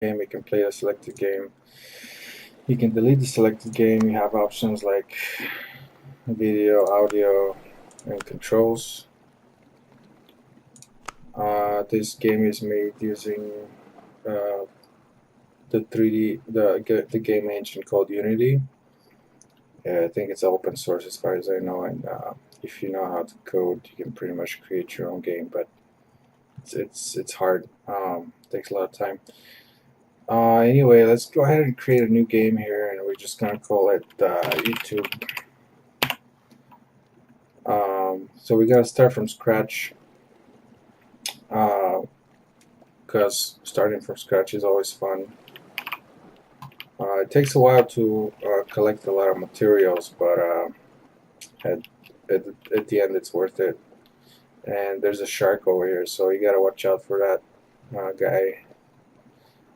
game, you can play a selected game. You can delete the selected game. You have options like video, audio, and controls. This game is made using uh, the game engine called Unity. I think it's open source as far as I know, and if you know how to code, you can pretty much create your own game. But it's hard. Takes a lot of time. Anyway, let's go ahead and create a new game here, and we're just gonna call it YouTube. So we gotta start from scratch, because starting from scratch is always fun. It takes a while to collect a lot of materials, but at, at, at the end it's worth it. And there's a shark over here, so you gotta watch out for that guy,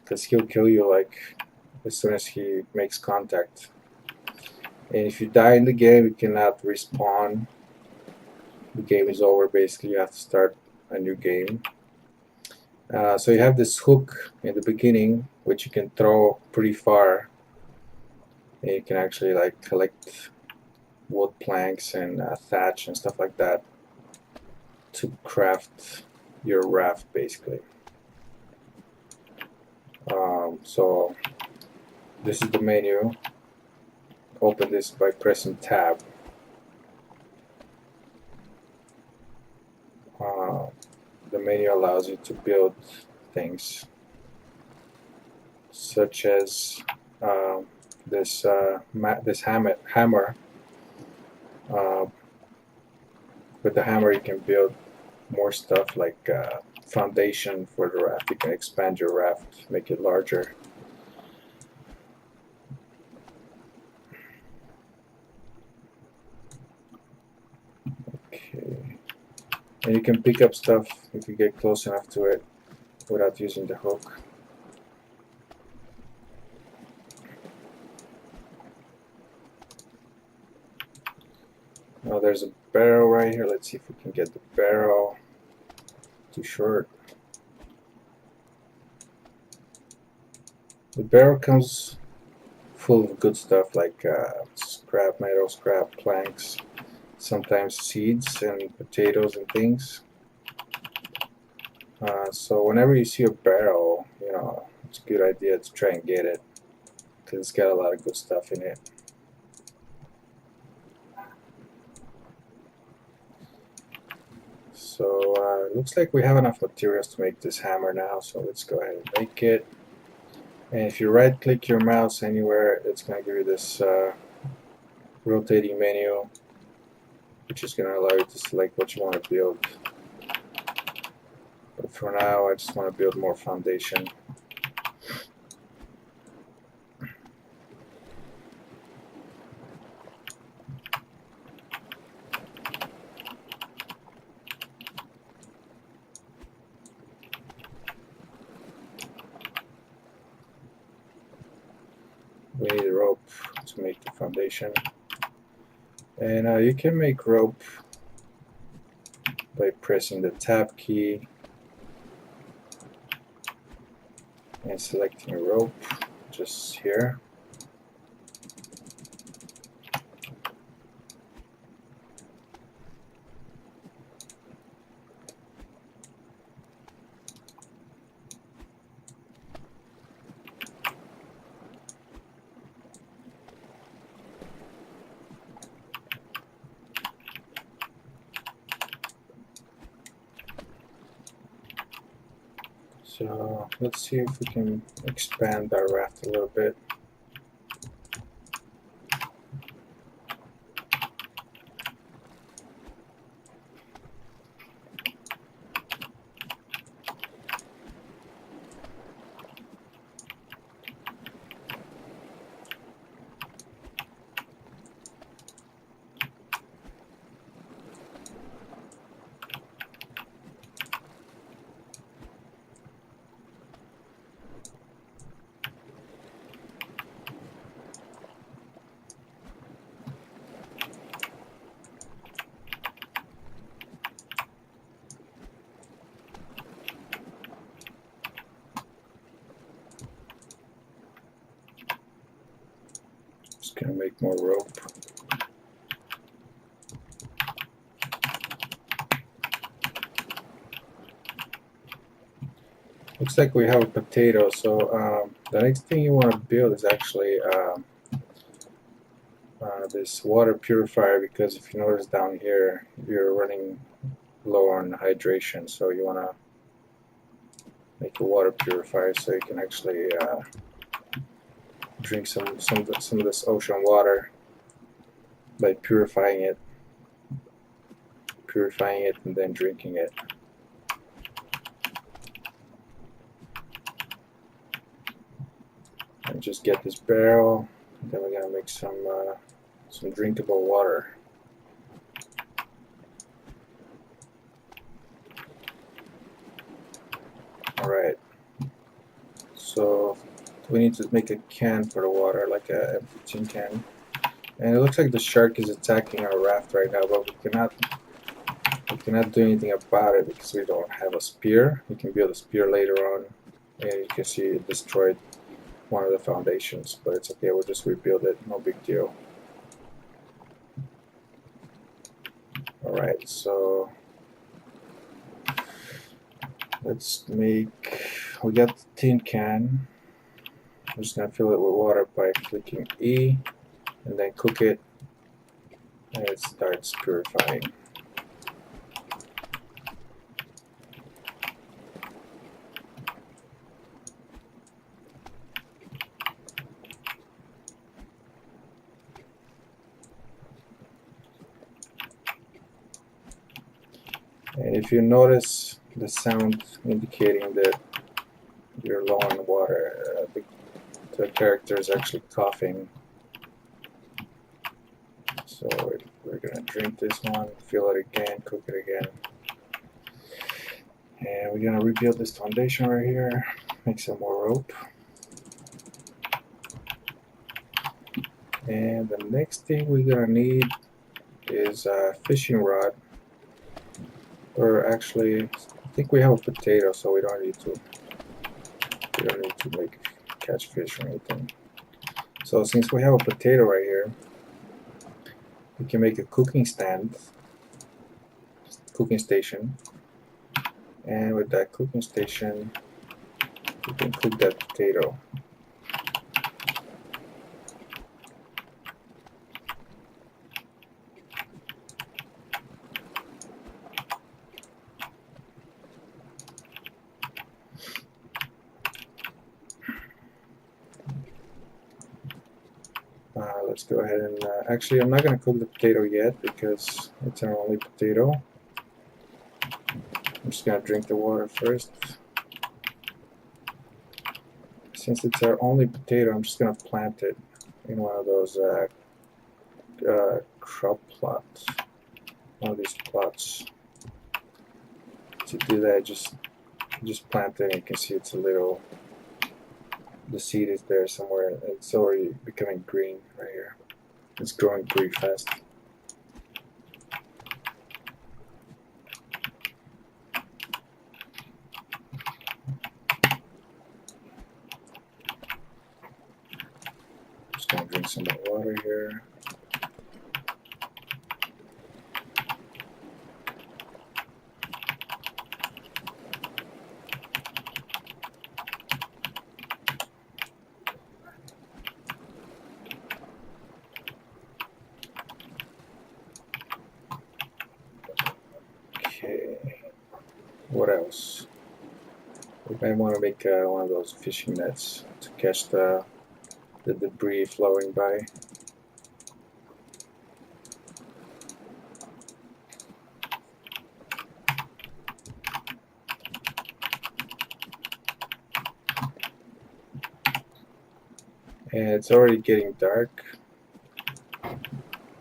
because he'll kill you like as soon as he makes contact. And if you die in the game, you cannot respawn. The game is over. Basically, you have to start a new game. So you have this hook in the beginning, which you can throw pretty far, and you can actually like collect wood planks and thatch and stuff like that to craft your raft, basically. So this is the menu. Open this by pressing tab. The menu allows you to build things such as this hammer. Uh, with the hammer, you can build more stuff like foundation for the raft. You can expand your raft, make it larger. Okay, and you can pick up stuff if you get close enough to it without using the hook. Now there's a barrel right here. Let's see if we can get the barrel. Too short. The barrel comes full of good stuff like scrap metal, scrap planks, sometimes seeds and potatoes and things. So whenever you see a barrel, it's a good idea to try and get it, because it's got a lot of good stuff in it. So it looks like we have enough materials to make this hammer now, so let's go ahead and make it. And if you right click your mouse anywhere, it's going to give you this rotating menu, which is going to allow you to select what you want to build. But for now, I just want to build more foundation. We need a rope to make the foundation. And you can make rope by pressing the tab key and selecting a rope just here. So let's see if we can expand our raft a little bit. Just gonna make more rope. Looks like we have a potato, so the next thing you want to build is actually this water purifier, because if you notice down here you're running low on hydration, so you want to make a water purifier so you can actually drink some of this ocean water by purifying it and then drinking it. And just get this barrel, and then we're gonna make some drinkable water. Alright, so we need to make a can for the water, like a tin can. And it looks like the shark is attacking our raft right now, but we cannot do anything about it because we don't have a spear. We can build a spear later on, and you can see it destroyed one of the foundations, but it's okay, we'll just rebuild it, no big deal. Alright, so we got the tin can. I'm just gonna fill it with water by clicking E and then cook it, and it starts purifying. And if you notice the sound indicating that you're low on water, the character is actually coughing. So we're gonna drink this one, fill it again, cook it again. And we're gonna rebuild this foundation right here, make some more rope. And the next thing we're gonna need is a fishing rod. Or actually, I think we have a potato, so we don't need to catch fish or anything. So since we have a potato right here, we can make a cooking station, and with that cooking station we can cook that potato. Let's go ahead and actually I'm not going to cook the potato yet because it's our only potato. I'm just going to drink the water first. Since it's our only potato, I'm just going to plant it in one of those crop plots. One of these plots. To do that, just plant it, and you can see it's a little, the seed is there somewhere. It's already becoming green right here. It's growing pretty fast. Just gonna drink some more water here. What else? We might want to make one of those fishing nets to catch the debris flowing by. And it's already getting dark.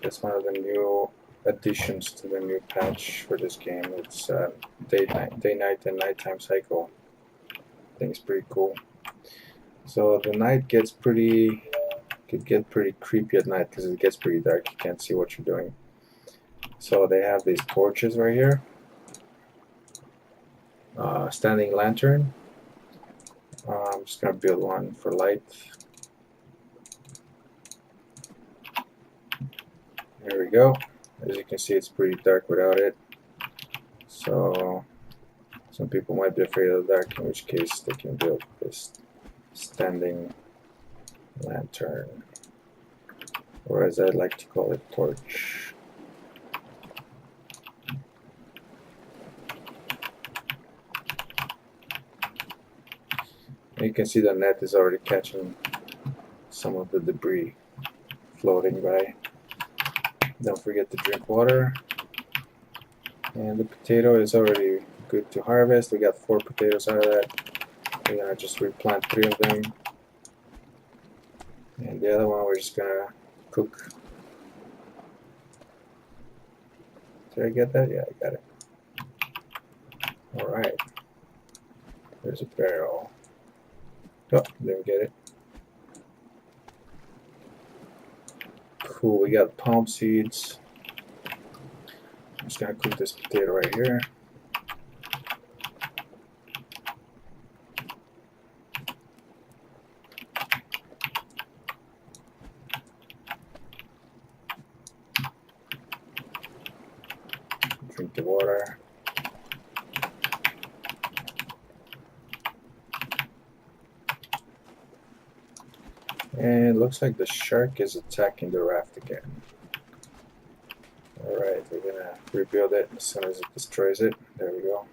That's one of the new additions to the new patch for this game. It's day, night, and nighttime cycle. I think it's pretty cool. So the night could get pretty creepy at night because it gets pretty dark. You can't see what you're doing. So they have these torches right here. Standing lantern. I'm just gonna build one for light. There we go. As you can see, it's pretty dark without it. So some people might be afraid of the dark, in which case they can build this standing lantern, or as I like to call it, torch. And you can see the net is already catching some of the debris floating by. Don't forget to drink water. And the potato is already good to harvest. We got 4 potatoes out of that. We're gonna just replant 3 of them. And the other one we're just gonna cook. Did I get that? Yeah, I got it. Alright. There's a barrel. Oh, didn't get it. Cool, we got palm seeds. I'm just gonna cook this potato right here. Drink the water. And it looks like the shark is attacking the raft again. Alright, we're gonna rebuild it as soon as it destroys it. There we go.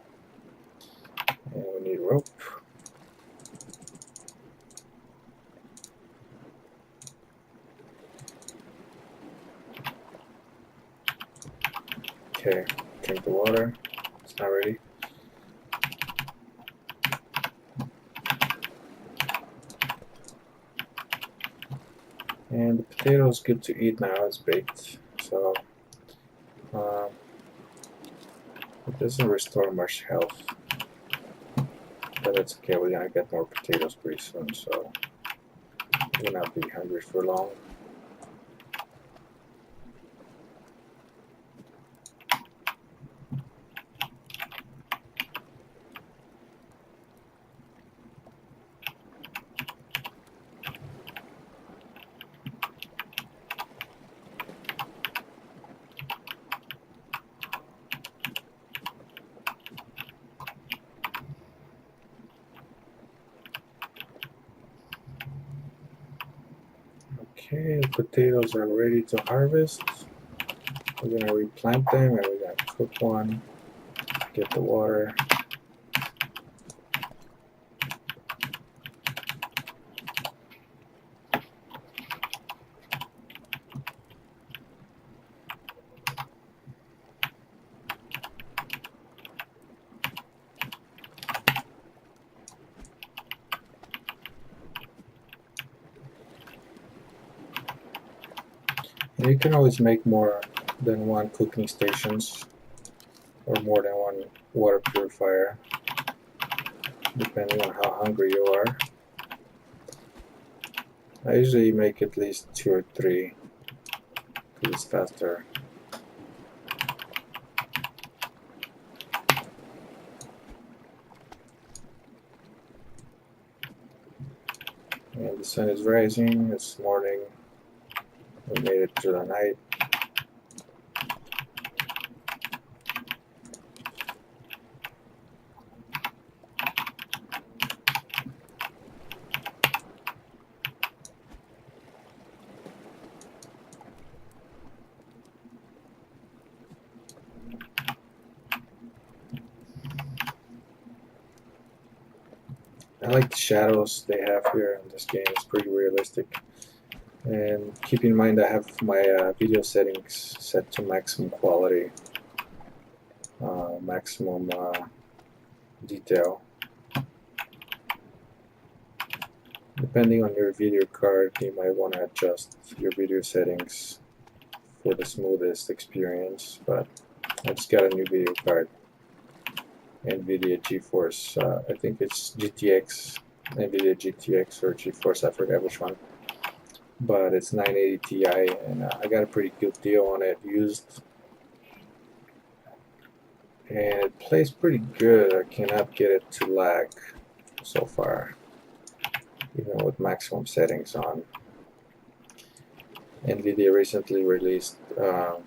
And we need rope. Okay, drink the water. It's not ready. And the potato is good to eat now, it's baked. So it doesn't restore much health, but that's okay. We're gonna get more potatoes pretty soon, so we'll not be hungry for long. Okay, the potatoes are ready to harvest. We're gonna replant them and we're gonna cook one, get the water. And you can always make more than 1 cooking stations or more than 1 water purifier, depending on how hungry you are. I usually make at least 2 or 3 because it's faster. And the sun is rising. It's morning. We made it through the night. I like the shadows they have here in this game. It's pretty realistic. And keep in mind I have my video settings set to maximum quality, maximum detail. Depending on your video card, you might want to adjust your video settings for the smoothest experience, but I just got a new video card, NVIDIA GeForce, I think it's GTX, NVIDIA GTX or GeForce, I forget which one, but it's 980 Ti, and I got a pretty good deal on it used, and it plays pretty good. I cannot get it to lag so far, even with maximum settings on. NVIDIA recently released the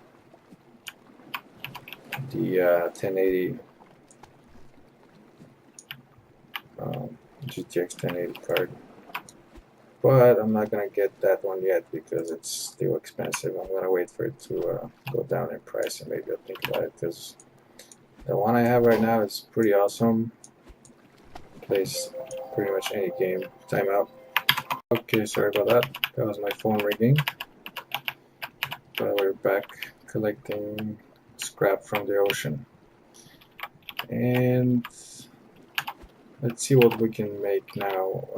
1080 GTX 1080 card, but I'm not gonna get that one yet because it's still expensive. I'm gonna wait for it to go down in price, and maybe I'll think about it, because the one I have right now is pretty awesome. Plays pretty much any game. Timeout. Okay, sorry about that. That was my phone ringing. But we're back collecting scrap from the ocean. And let's see what we can make now.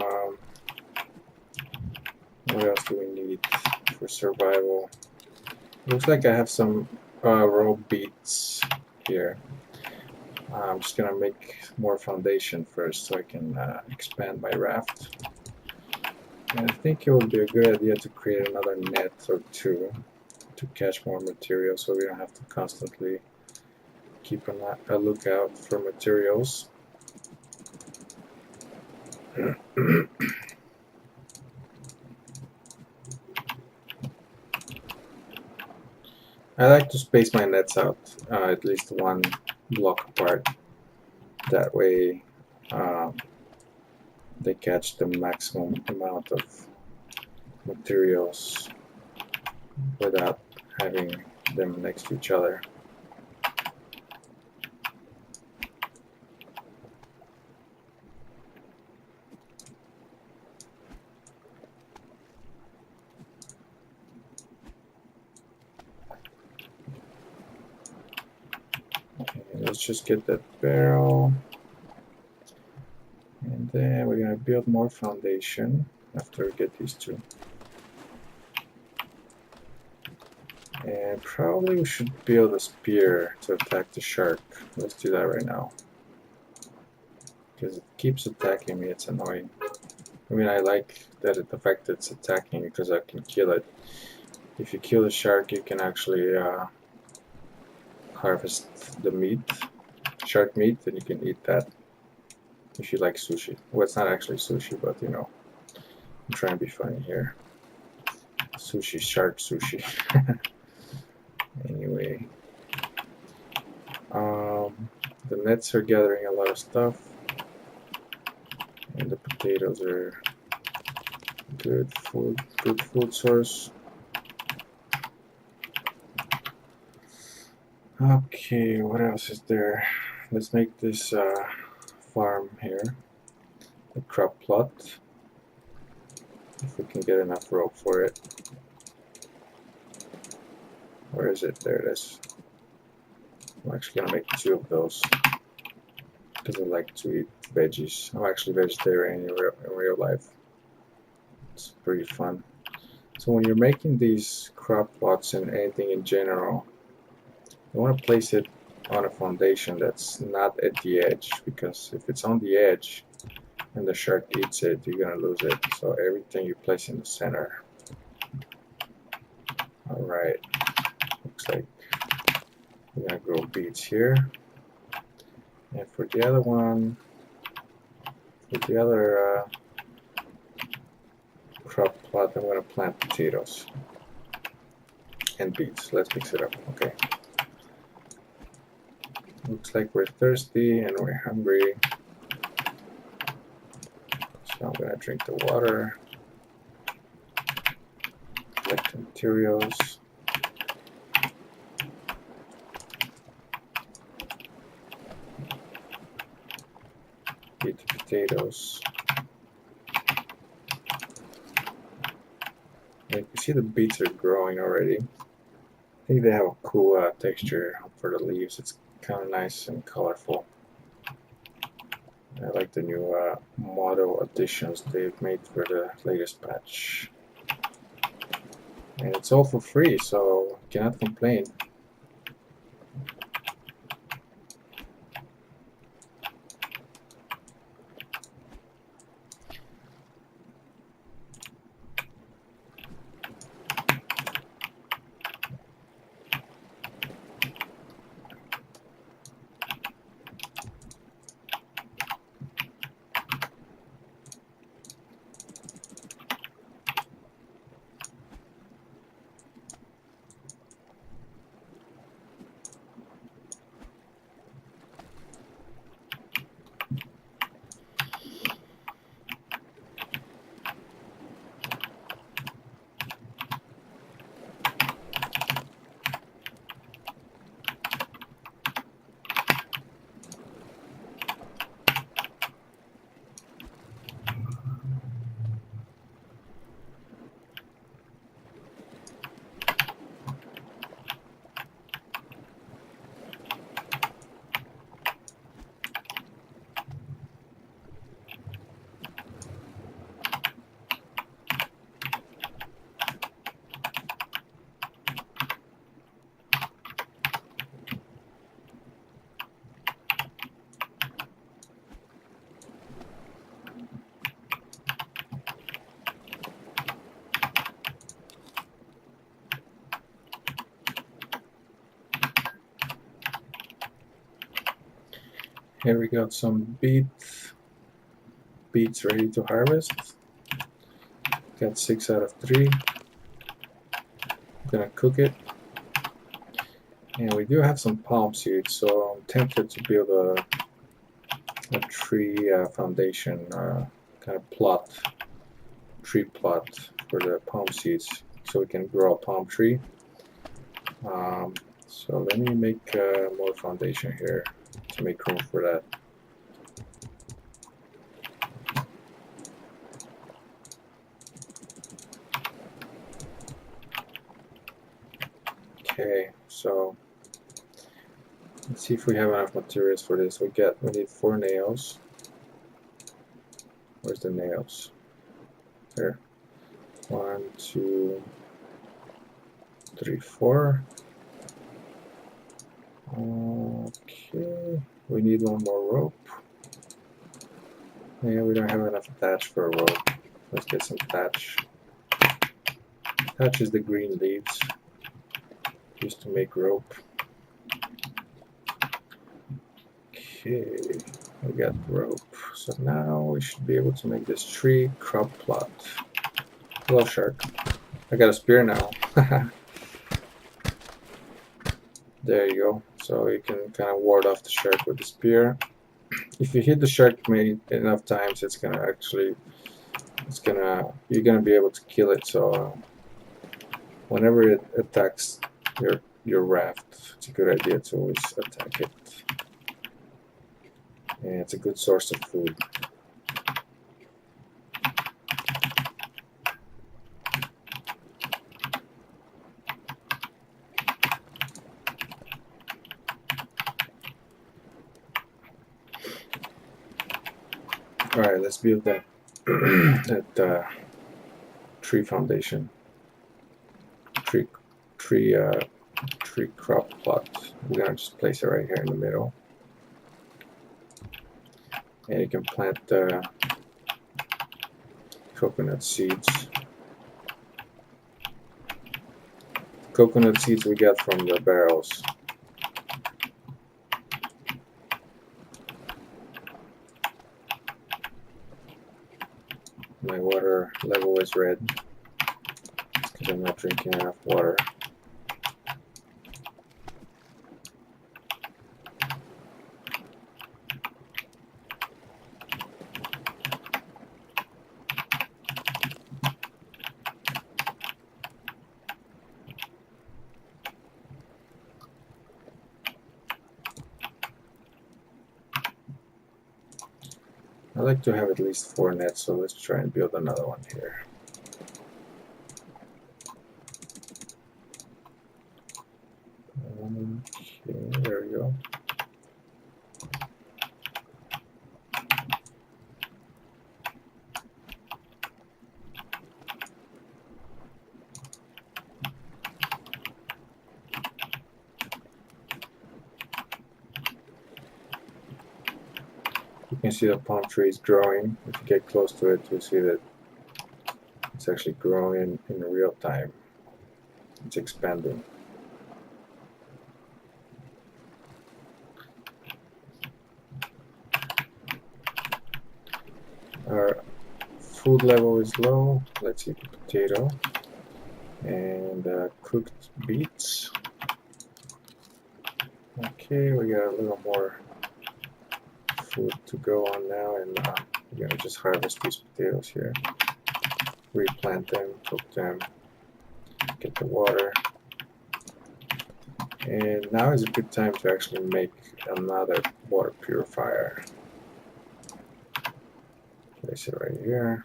What else do we need for survival? Looks like I have some raw beets here. I'm just gonna make more foundation first so I can expand my raft. And I think it would be a good idea to create another net or two to catch more material, so we don't have to constantly keep a lookout for materials. I like to space my nets out at least one block apart. That way they catch the maximum amount of materials without having them next to each other. Okay, let's just get that barrel. And then we're going to build more foundation after we get these two. And probably we should build a spear to attack the shark. Let's do that right now. Because it keeps attacking me, it's annoying. I mean, I like that the fact that it's attacking because I can kill it. If you kill the shark, you can actually harvest the meat, shark meat, and you can eat that if you like sushi. Well, it's not actually sushi, but you know, I'm trying to be funny here. Sushi, shark sushi. Anyway, the nets are gathering a lot of stuff, and the potatoes are good food source. Okay, what else is there? Let's make this farm here, a crop plot, if we can get enough rope for it. Where is it? There it is. I'm actually gonna make two of those because I like to eat veggies. I'm actually vegetarian in real life. It's pretty fun. So when you're making these crop plots and anything in general, you want to place it on a foundation that's not at the edge, because if it's on the edge and the shark eats it, you're gonna lose it. So everything you place in the center. Alright, looks like we're gonna grow beets here. And for the other one, for the other crop plot, I'm gonna plant potatoes and beets. Let's mix it up. Okay. Looks like we're thirsty and we're hungry. So I'm gonna drink the water, collect the materials. Eat the potatoes. And you can see the beets are growing already. I think they have a cool texture for the leaves. It's kind of nice and colorful. I like the new model additions they've made for the latest patch. And it's all for free, so cannot complain. Here we got some beets ready to harvest. Got 6 out of 3. I'm gonna cook it. And we do have some palm seeds, so I'm tempted to build a tree foundation, kind of tree plot for the palm seeds, so we can grow a palm tree. So let me make more foundation here to make room for that. Okay, so let's see if we have enough materials for this. We need 4 nails. Where's the nails? There. 1, 2, 3, 4. Okay, we need 1 more rope. Yeah, we don't have enough thatch for a rope. Let's get some thatch. Thatch is the green leaves used to make rope. Okay, we got rope. So now we should be able to make this tree crop plot. Hello, shark. I got a spear now. There you go. So you can kind of ward off the shark with the spear. If you hit the shark many enough times, you're gonna be able to kill it. So whenever it attacks your raft, it's a good idea to always attack it. And it's a good source of food. Alright, let's build that that tree foundation. Tree crop plot. We're gonna just place it right here in the middle. And you can plant coconut seeds. Coconut seeds we get from the barrels. My water level is red because I'm not drinking enough water. I like to have at least 4 nets, so let's try and build another one here. Okay, there we go. You can see the palm tree is growing. If you get close to it, you'll see that it's actually growing in real time. It's expanding. Our food level is low. Let's eat the potato and cooked beets. Okay, we got a little more food to go on now, and we're gonna just harvest these potatoes here, replant them, cook them, get the water, and now is a good time to actually make another water purifier. Place it right here.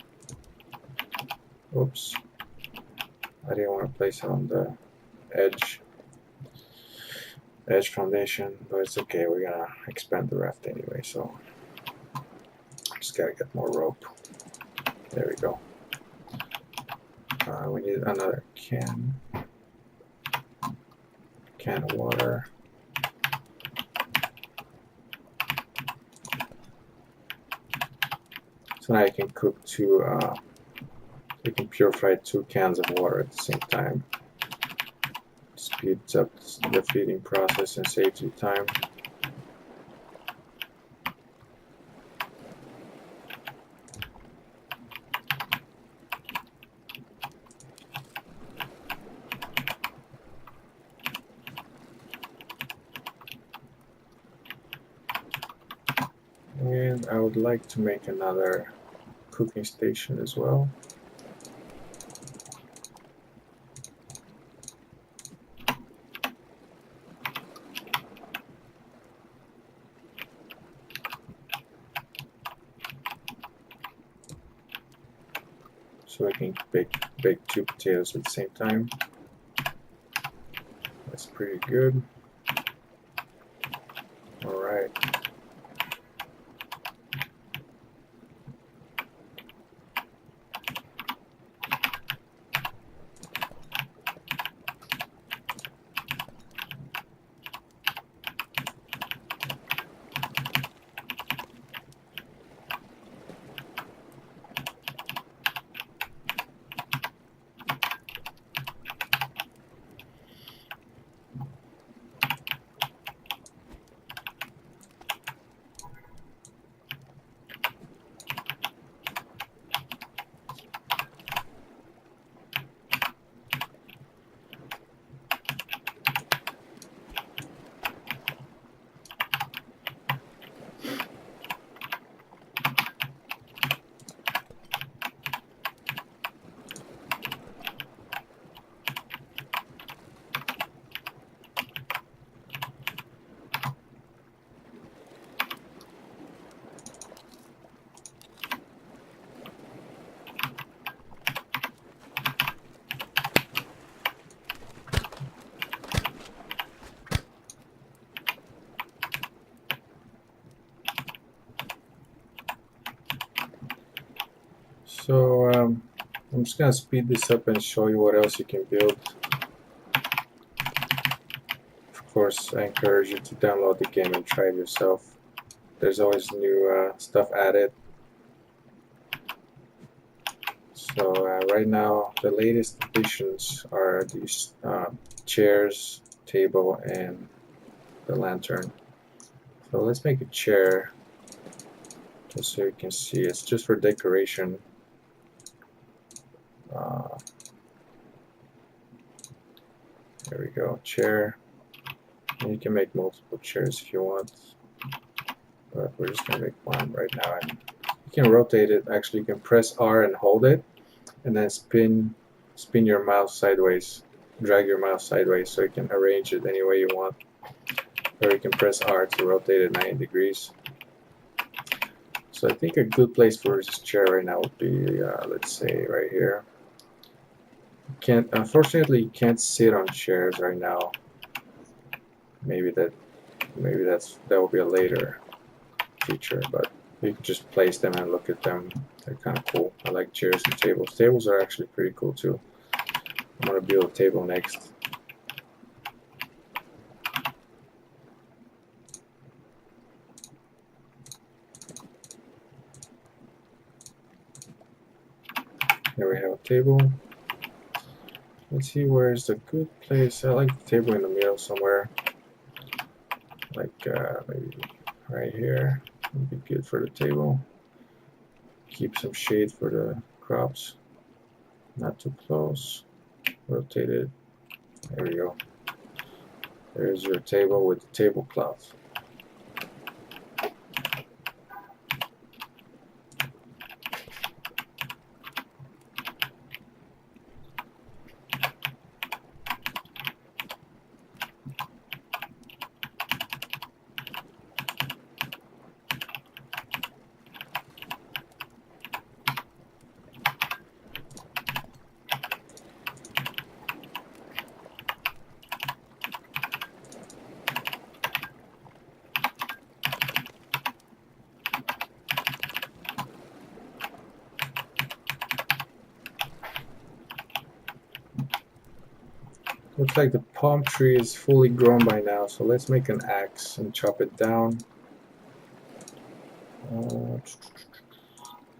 Oops, I didn't want to place it on the edge foundation, but it's okay. We're gonna expand the raft anyway, so just gotta get more rope. There we go. We need another can of water. So now you can cook two. You can purify 2 cans of water at the same time. Speeds up the feeding process and saves you time. I would like to make another cooking station as well. So I can bake 2 potatoes at the same time. That's pretty good. All right. So I'm just gonna speed this up and show you what else you can build. Of course, I encourage you to download the game and try it yourself. There's always new stuff added. So right now, the latest additions are these chairs, table, and the lantern. So let's make a chair, just so you can see. It's just for decoration. There we go, chair. And you can make multiple chairs if you want, but we're just gonna make one right now. And you can rotate it. Actually, you can press R and hold it, and then spin your mouse sideways, drag your mouse sideways, so you can arrange it any way you want. Or you can press R to rotate it 90 degrees. So I think a good place for this chair right now would be, let's say, right here. Unfortunately, you can't sit on chairs right now. Maybe that will be a later feature, but you can just place them and look at them. They're kind of cool. I like chairs and tables. Tables are actually pretty cool too. I'm gonna build a table next. Here we have a table. Let's see where's a good place. I like the table in the middle somewhere. Like maybe right here would be good for the table. Keep some shade for the crops. Not too close. Rotate it. There we go. There's your table with the tablecloth. Looks like the palm tree is fully grown by now, so let's make an axe and chop it down.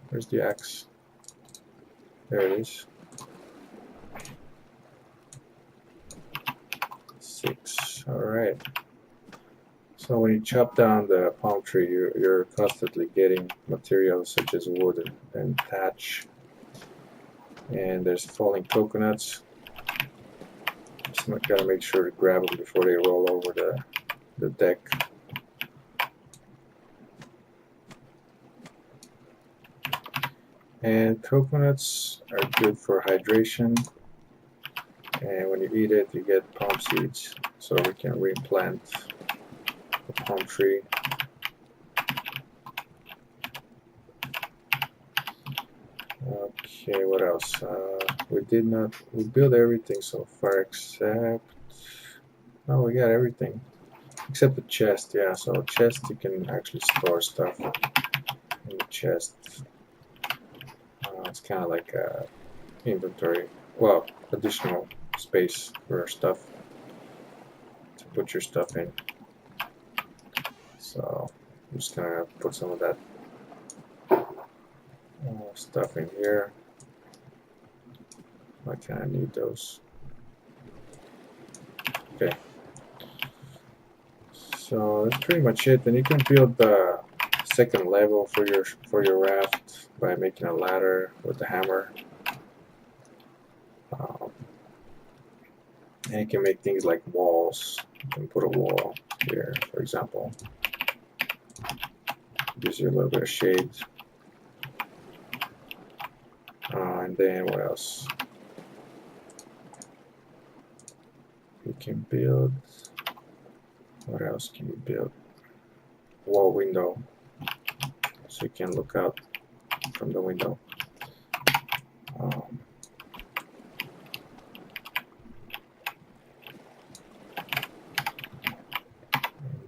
Where's the axe? There it is. 6. Alright. So when you chop down the palm tree, you're constantly getting materials such as wood and thatch. And there's falling coconuts. Just gotta make sure to grab them before they roll over the deck. And coconuts are good for hydration, and when you eat it you get palm seeds, so we can replant the palm tree. Okay, what else? We built everything so far except, no, we got everything except the chest. Yeah, so chest, you can actually store stuff in the chest. It's kind of like a inventory, well, additional space for stuff to put your stuff in. So I'm just gonna put some of that stuff in here. I kind of need those. Okay, so that's pretty much it. Then you can build the second level for your raft by making a ladder with the hammer. And you can make things like walls. You can put a wall here, for example. Gives you a little bit of shade. And then what else? You can build. What else can you build? Wall window, so you can look out from the window.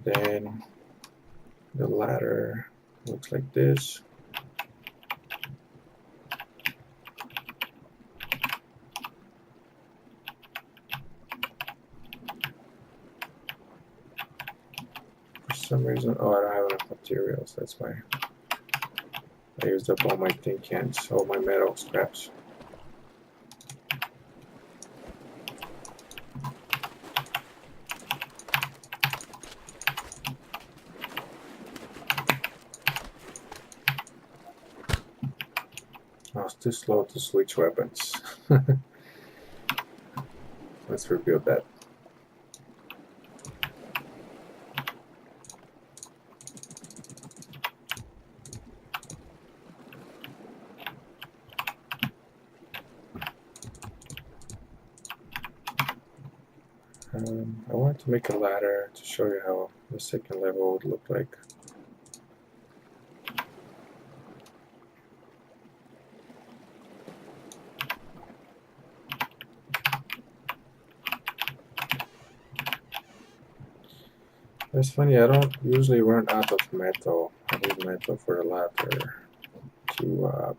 Then the ladder looks like this. For some reason, oh, I don't have enough materials, that's why. I used up all my tin cans, all my metal scraps. I was too slow to switch weapons. Let's rebuild that. I wanted to make a ladder to show you how the second level would look like. It's funny, I don't usually run out of metal. I need metal for the ladder to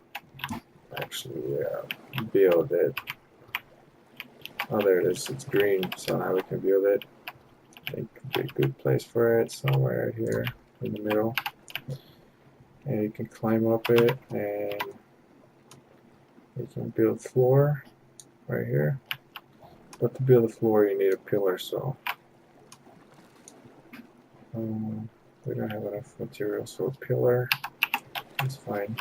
actually build it. Oh, there it is. It's green, so now we can build it. I think it'd be a good place for it, somewhere here in the middle. And you can climb up it, and you can build floor right here. But to build a floor, you need a pillar, so we don't have enough material, so a pillar is fine.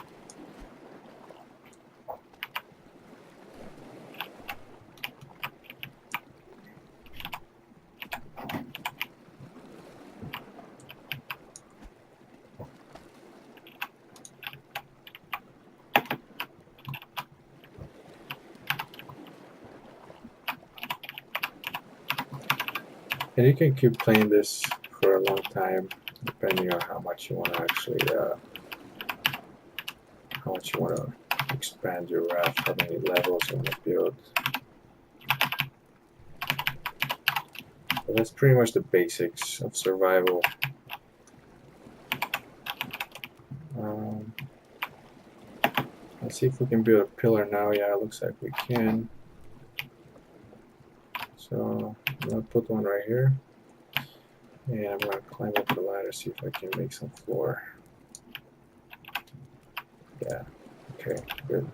And you can keep playing this for a long time, depending on how much you want to actually, how much you want to expand your raft, how many levels you want to build. But that's pretty much the basics of survival. Let's see if we can build a pillar now. Yeah, it looks like we can. So I'm going to put one right here. And I'm going to climb up the ladder, see if I can make some floor. Yeah, okay, good.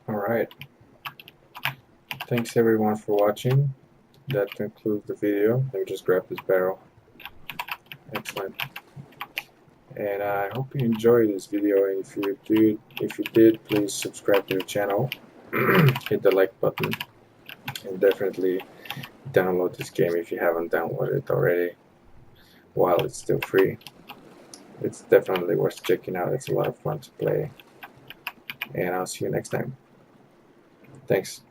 Alright. Thanks everyone for watching. That concludes the video. Let me just grab this barrel. Excellent. And I hope you enjoyed this video, and if you did, please subscribe to the channel. Hit the like button. And definitely download this game if you haven't downloaded it already while it's still free. It's definitely worth checking out. It's a lot of fun to play. And I'll see you next time. Thanks.